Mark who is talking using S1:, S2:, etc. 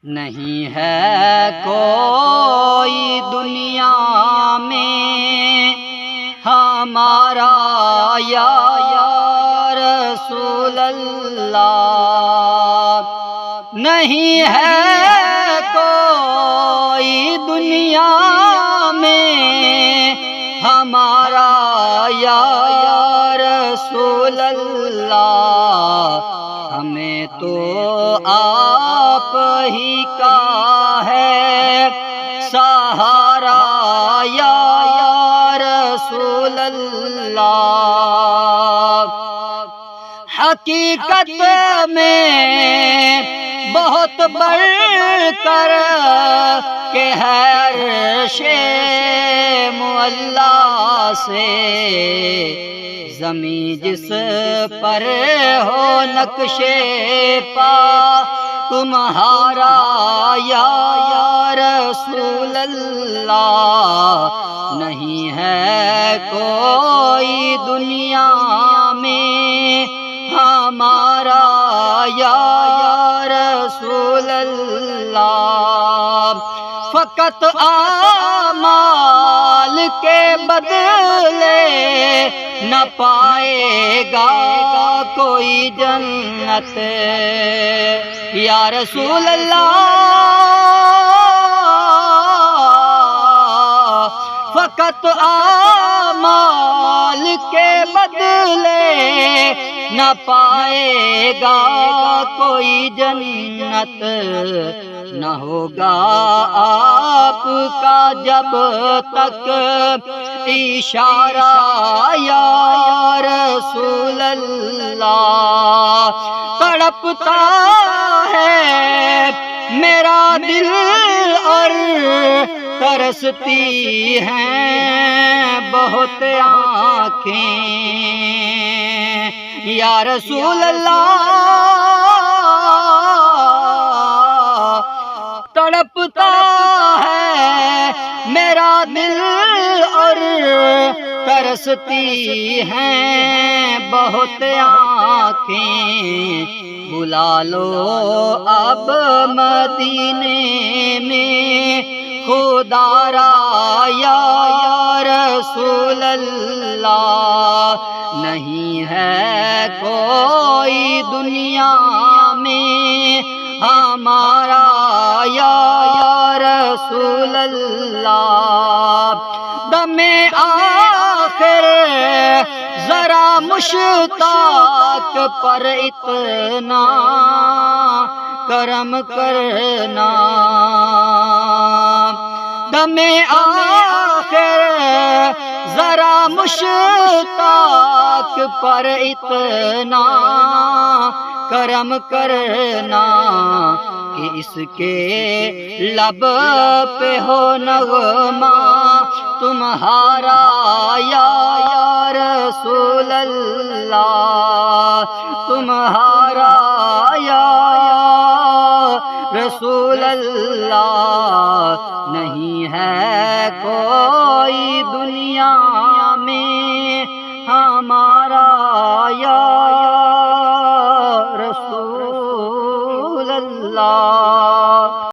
S1: نہیں ہے کوئی دنیا میں ہمارا یا رسول اللہ، نہیں ہے کوئی دنیا میں ہمارا یا رسول اللہ، ہمیں تو آپ ہی کا ہے سہارا یا رسول اللہ۔ حقیقت میں بہت بڑھ کر کہ ہے عرش معلیٰ سے، زمین جس پر ہو نقش پا تمہارا یا رسول اللہ، نہیں ہے کوئی دنیا میں ہمارا یا رسول اللہ۔ فقط اعمال کے بدلے نہ پائے گا کوئی جنت یا رسول اللہ، فقط اعمال کے بدلے نہ پائے گا کوئی جنت، نہ ہوگا آپ کا جب تک اشارہ یا رسول اللہ۔ تڑپتا ہے میرا دل اور ترستی ہیں بہت آنکھیں یا رسول اللہ، تڑپتا ہے میرا دل اور ترستی ہیں بہت آنکھیں، بلا لو اب مدینے میں خدا را یا رسول اللہ، نہیں ہے کوئی دنیا میں ہمارا یا رسول اللہ۔ دم آخر ذرا مشتاق پر اتنا کرم کرنا، دم آخر ذرا مشتاق پر اتنا کرم کرنا کہ اس کے لب پہ ہو نغمہ تمہارا یا رسول اللہ، تمہارا یا رسول اللہ، نہیں ہے کوئی دنیا